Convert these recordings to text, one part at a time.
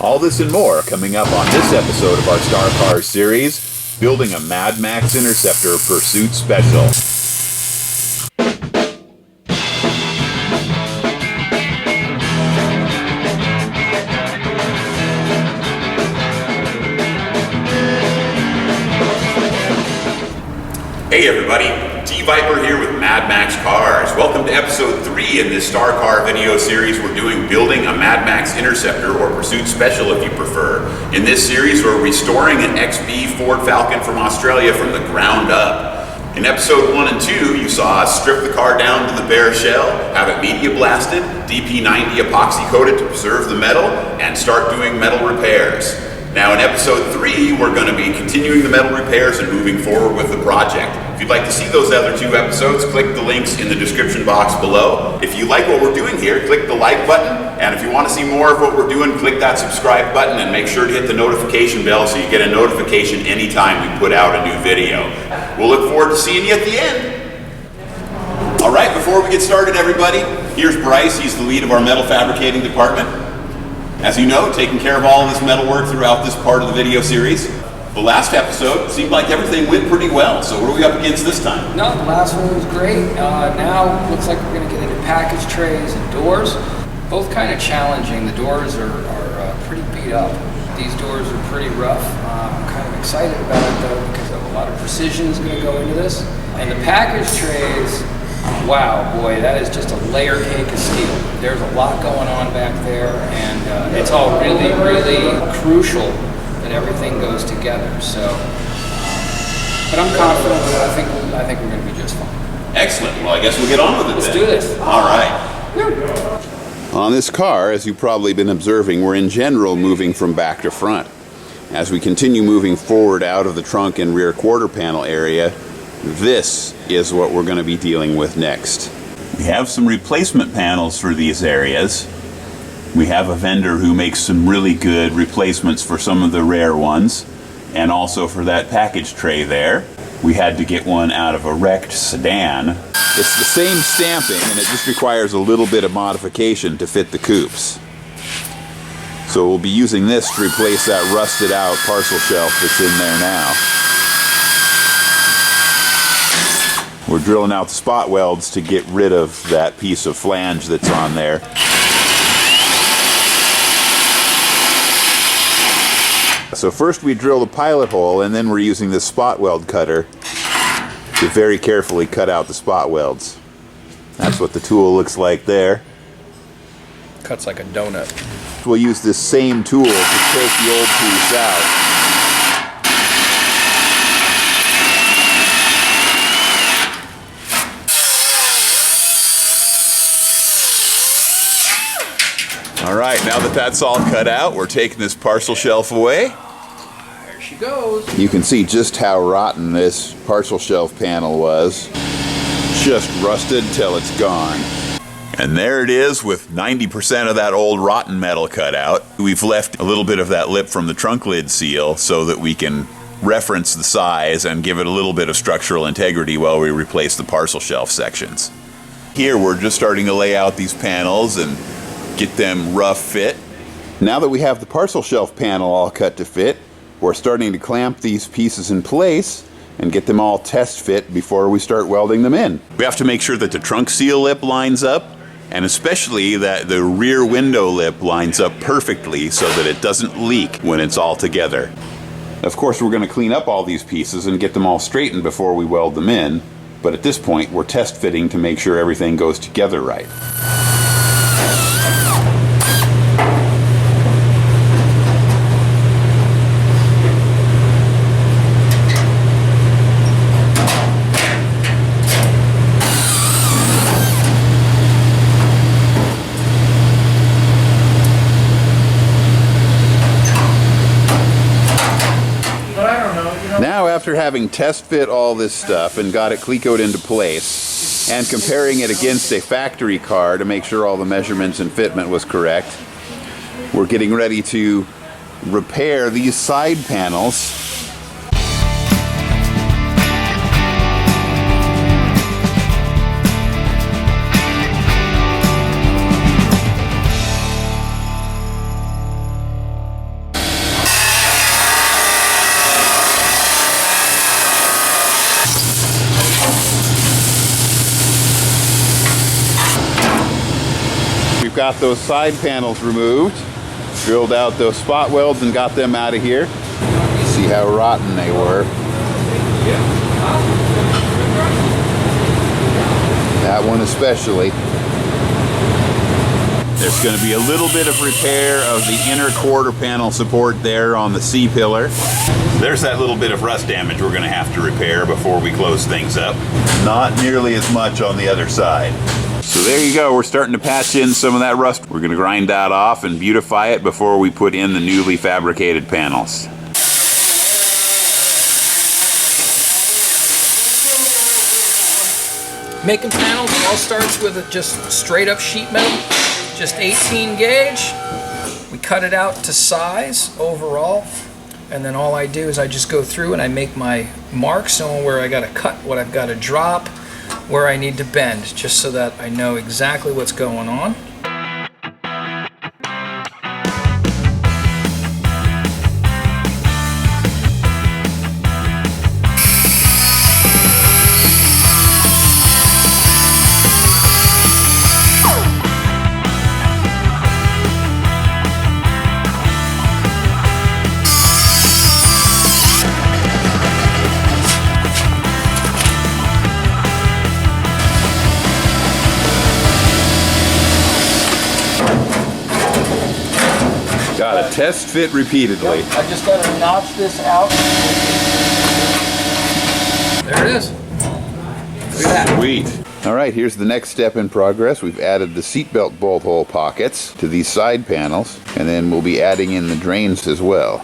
All this and more coming up on this episode of our Star Cars series, Building a Mad Max Interceptor Pursuit Special. Hey everybody, T-Viper here with Mad Max Cars. Welcome to episode 3 in this Star Car video series. We're doing Building a Mad Max Interceptor, or Pursuit Special if you prefer. In this series, we're restoring an XB Ford Falcon from Australia from the ground up. In episode 1 and 2, you saw us strip the car down to the bare shell, have it media blasted, DP90 epoxy coated to preserve the metal, and start doing metal repairs. Now in episode 3, we're going to be continuing the metal repairs and moving forward with the project. If you'd like to see those other 2 episodes, click the links in the description box below. If you like what we're doing here, click the like button. And if you want to see more of what we're doing, click that subscribe button and make sure to hit the notification bell so you get a notification anytime we put out a new video. We'll look forward to seeing you at the end. All right, before we get started, everybody, here's Bryce. He's the lead of our metal fabricating department. As you know, taking care of all of this metal work throughout this part of the video series. The last episode seemed like everything went pretty well, so what are we up against this time? No, the last one was great. Now it looks like we're going to get into package trays and doors. Both kind of challenging. The doors are pretty beat up. These doors are pretty rough. I'm kind of excited about it though, because a lot of precision is going to go into this. And the package trays, wow, boy, that is just a layer cake of steel. There's a lot going on back there, and it's all really, really crucial that everything goes together. So, but I'm confident that I think we're going to be just fine. Excellent. Well, I guess we'll get on with it. Let's do this. All right. On this car, as you've probably been observing, we're in general moving from back to front. As we continue moving forward out of the trunk and rear quarter panel area, this is what we're going to be dealing with next. We have some replacement panels for these areas. We have a vendor who makes some really good replacements for some of the rare ones, and also for that package tray there. We had to get one out of a wrecked sedan. It's the same stamping, and it just requires a little bit of modification to fit the coupes. So we'll be using this to replace that rusted out parcel shelf that's in there now. We're drilling out the spot welds to get rid of that piece of flange that's on there. So first we drill the pilot hole, and then we're using this spot weld cutter to very carefully cut out the spot welds. That's what the tool looks like there. Cuts like a donut. We'll use this same tool to take the old piece out. Alright, now that that's all cut out, we're taking this parcel shelf away. There she goes. You can see just how rotten this parcel shelf panel was. Just rusted till it's gone. And there it is with 90% of that old rotten metal cut out. We've left a little bit of that lip from the trunk lid seal so that we can reference the size and give it a little bit of structural integrity while we replace the parcel shelf sections. Here we're just starting to lay out these panels and get them rough fit. Now that we have the parcel shelf panel all cut to fit, we're starting to clamp these pieces in place and get them all test fit before we start welding them in. We have to make sure that the trunk seal lip lines up, and especially that the rear window lip lines up perfectly so that it doesn't leak when it's all together. Of course, we're going to clean up all these pieces and get them all straightened before we weld them in, but at this point we're test fitting to make sure everything goes together right. Now, after having test fit all this stuff and got it clecoed into place, and comparing it against a factory car to make sure all the measurements and fitment was correct, we're getting ready to repair these side panels. got those side panels removed, drilled out those spot welds and got them out of here. See how rotten they were. That one especially. There's going to be a little bit of repair of the inner quarter panel support there on the C-pillar. There's that little bit of rust damage we're going to have to repair before we close things up. Not nearly as much on the other side. So there you go, we're starting to patch in some of that rust. We're going to grind that off and beautify it before we put in the newly fabricated panels. Making panels, it all starts with just straight up sheet metal, just 18 gauge. We cut it out to size overall, and then all I do is I just go through and I make my marks on where I got to cut, what I've got to drop, where I need to bend, just so that I know exactly what's going on. Got to test fit repeatedly. I just got to notch this out. There it is. Look at that. Sweet. All right, here's the next step in progress. We've added the seatbelt bolt hole pockets to these side panels, and then we'll be adding in the drains as well.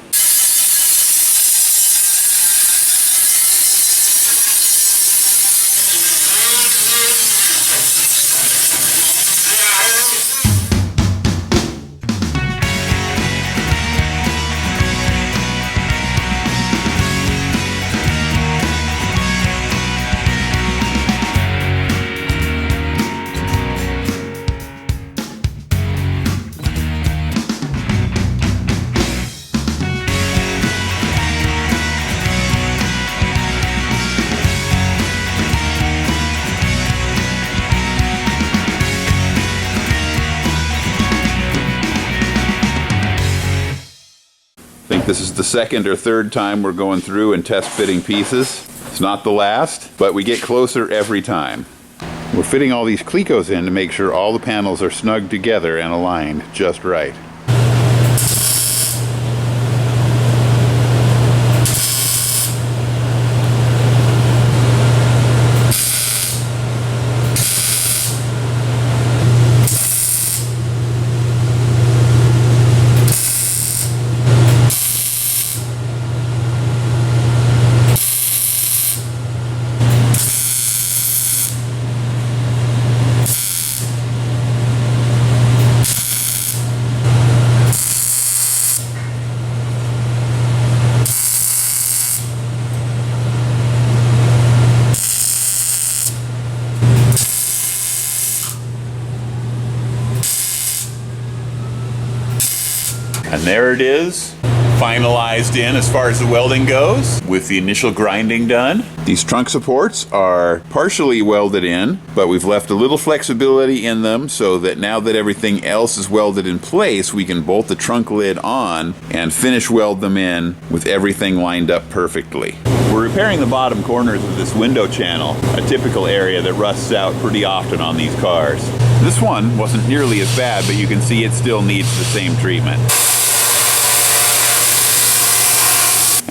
I think this is the second or third time we're going through and test fitting pieces. It's not the last, but we get closer every time. We're fitting all these clecos in to make sure all the panels are snug together and aligned just right. And there it is, finalized in as far as the welding goes, with the initial grinding done. These trunk supports are partially welded in, but we've left a little flexibility in them so that now that everything else is welded in place, we can bolt the trunk lid on and finish weld them in with everything lined up perfectly. We're repairing the bottom corners of this window channel, a typical area that rusts out pretty often on these cars. This one wasn't nearly as bad, but you can see it still needs the same treatment.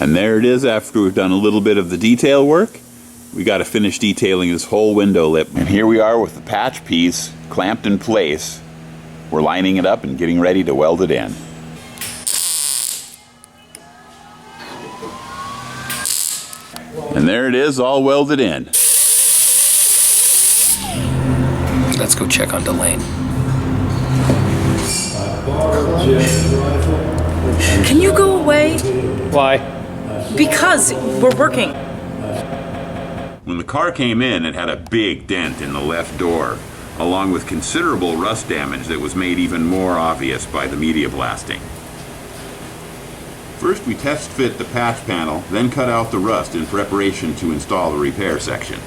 And there it is after we've done a little bit of the detail work. We got to finish detailing this whole window lip. And here we are with the patch piece clamped in place. We're lining it up and getting ready to weld it in. And there it is, all welded in. Let's go check on Delane. Can you go away? Why? Because we're working. When the car came in, it had a big dent in the left door, along with considerable rust damage that was made even more obvious by the media blasting. First, we test fit the patch panel, then cut out the rust in preparation to install the repair section.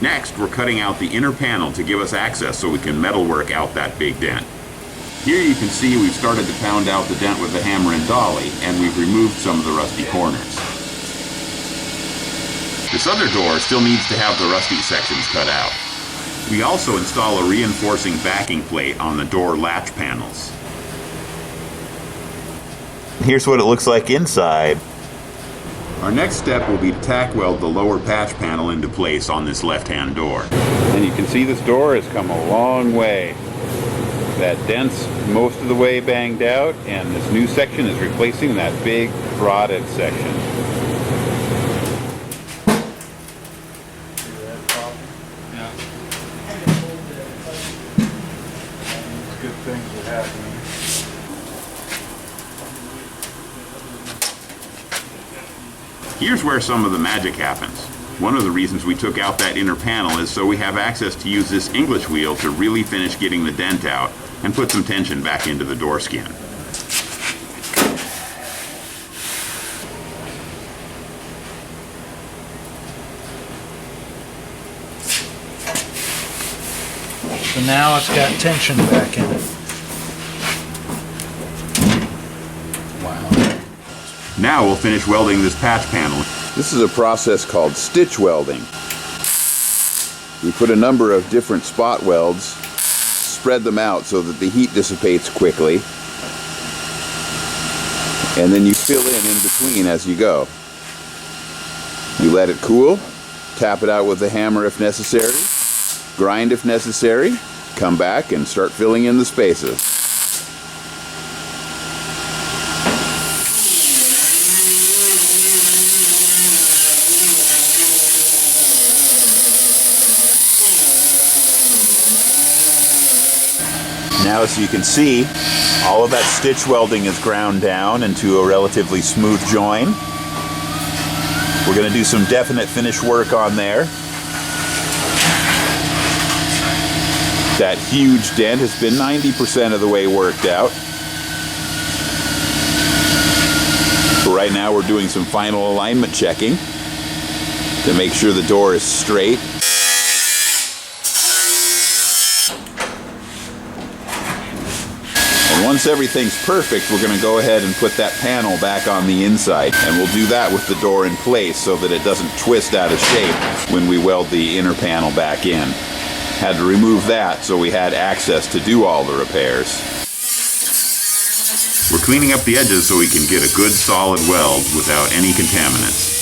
Next, we're cutting out the inner panel to give us access so we can metalwork out that big dent. Here you can see we've started to pound out the dent with the hammer and dolly, and we've removed some of the rusty corners. This other door still needs to have the rusty sections cut out. We also install a reinforcing backing plate on the door latch panels. Here's what it looks like inside. Our next step will be to tack weld the lower patch panel into place on this left-hand door. And you can see this door has come a long way. That dent's most of the way banged out, and this new section is replacing that big rotted section. Yeah. Good things are happening. Here's where some of the magic happens. One of the reasons we took out that inner panel is so we have access to use this English wheel to really finish getting the dent out and put some tension back into the door skin. So now it's got tension back in it. Wow. Now we'll finish welding this patch panel. This is a process called stitch welding. We put a number of different spot welds, spread them out so that the heat dissipates quickly, and then you fill in between as you go. You let it cool, tap it out with the hammer if necessary, grind if necessary, come back and start filling in the spaces. Now, as you can see, all of that stitch welding is ground down into a relatively smooth join. We're going to do some definite finish work on there. That huge dent has been 90% of the way worked out. But right now we're doing some final alignment checking to make sure the door is straight. Once everything's perfect, we're going to go ahead and put that panel back on the inside, and we'll do that with the door in place so that it doesn't twist out of shape when we weld the inner panel back in. Had to remove that so we had access to do all the repairs. We're cleaning up the edges so we can get a good solid weld without any contaminants.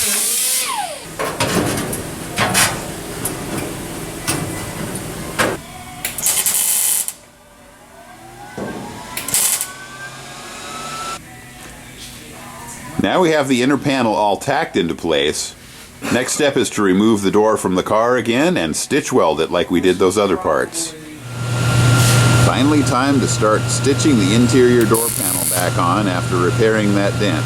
Now we have the inner panel all tacked into place. Next step is to remove the door from the car again and stitch weld it like we did those other parts. Finally, time to start stitching the interior door panel back on after repairing that dent.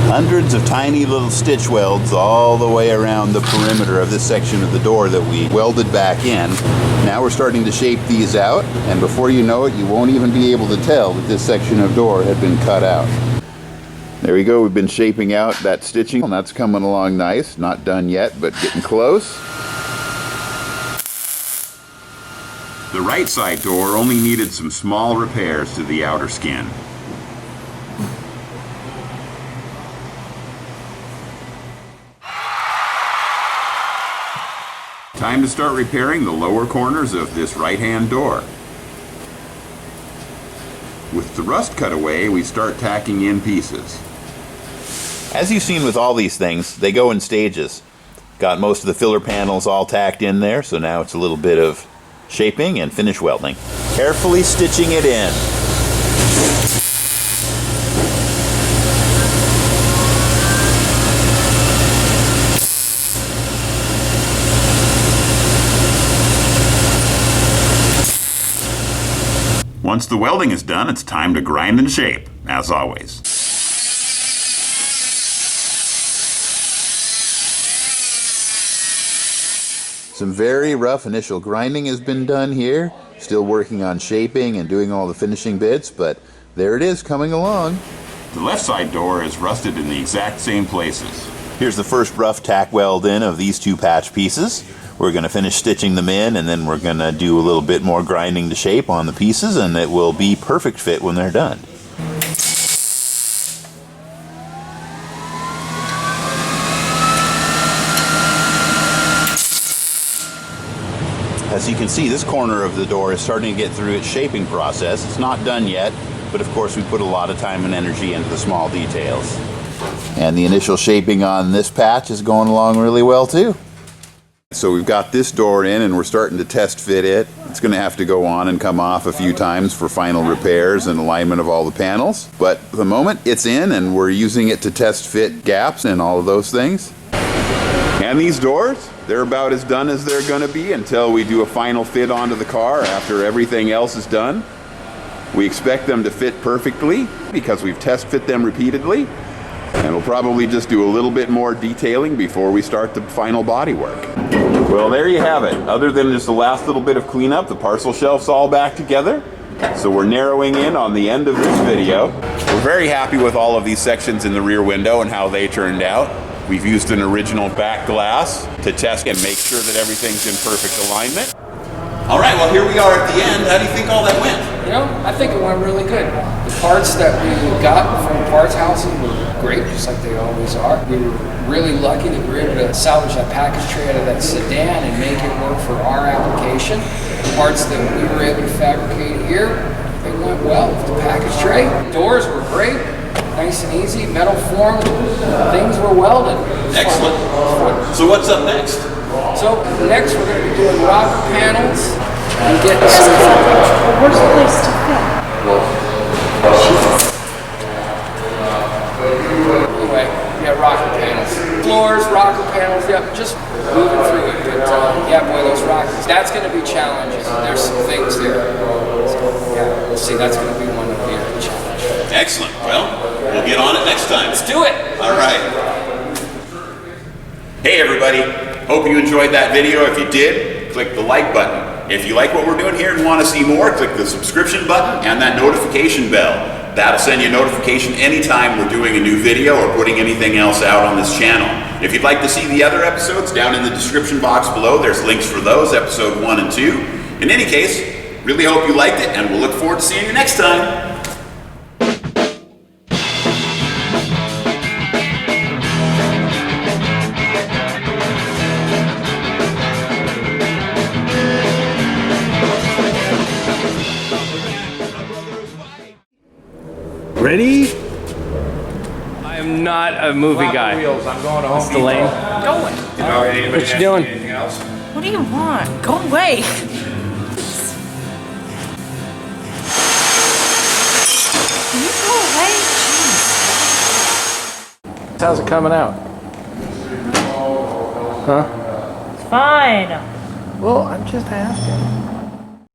Hundreds of tiny little stitch welds all the way around the perimeter of this section of the door that we welded back in. Now we're starting to shape these out, and before you know it, you won't even be able to tell that this section of door had been cut out. There we go, we've been shaping out that stitching, and that's coming along nice. Not done yet, but getting close. The right side door only needed some small repairs to the outer skin. Time to start repairing the lower corners of this right-hand door. With the rust cut away, we start tacking in pieces. As you've seen with all these things, they go in stages. Got most of the filler panels all tacked in there, so now it's a little bit of shaping and finish welding. Carefully stitching it in. Once the welding is done, it's time to grind and shape, as always. Some very rough initial grinding has been done here. Still working on shaping and doing all the finishing bits, but there it is coming along. The left side door is rusted in the exact same places. Here's the first rough tack weld in of these two patch pieces. We're going to finish stitching them in, and then we're going to do a little bit more grinding to shape on the pieces, and it will be perfect fit when they're done. As you can see, this corner of the door is starting to get through its shaping process. It's not done yet, but of course we put a lot of time and energy into the small details. And the initial shaping on this patch is going along really well too. So we've got this door in and we're starting to test fit it. It's going to have to go on and come off a few times for final repairs and alignment of all the panels. But at the moment it's in and we're using it to test fit gaps and all of those things. And these doors, they're about as done as they're going to be until we do a final fit onto the car after everything else is done. We expect them to fit perfectly because we've test fit them repeatedly. And we'll probably just do a little bit more detailing before we start the final body work. Well, there you have it. Other than just the last little bit of cleanup, the parcel shelf's all back together. So we're narrowing in on the end of this video. We're very happy with all of these sections in the rear window and how they turned out. We've used an original back glass to test and make sure that everything's in perfect alignment. All right, well, here we are at the end. How do you think all that went? You know, I think it went really good. The parts that we got from parts houses were great, just like they always are. We were really lucky that we were able to salvage that package tray out of that sedan and make it work for our application. The parts that we were able to fabricate here, they went well with the package tray. Doors were great, nice and easy, metal formed, things were welded. Excellent. So what's up next? So next we're going to be doing rocker panels and getting some. Where's the place to fit? Anyway, yeah, rocker panels. Floors, rocker panels, yep, just moving through it. But yeah, boy, those rockers, that's going to be challenging. There's some things there. So, yeah, we'll see, that's going to be one of the challenges. Excellent. Well, we'll get on it next time. Let's do it. All right. Hey, everybody. Hope you enjoyed that video. If you did, click the like button. If you like what we're doing here and want to see more, click the subscription button and that notification bell. That'll send you a notification anytime we're doing a new video or putting anything else out on this channel. If you'd like to see the other episodes, down in the description box below, there's links for those, episode 1 and 2. In any case, really hope you liked it, and we'll look forward to seeing you next time. Ready? I am not a movie guy. Wheels. I'm going to What's the lane? Going. What you doing? What do you want? Go away. Can you go away? Jeez. How's it coming out? Huh? Fine. Well, I'm just asking.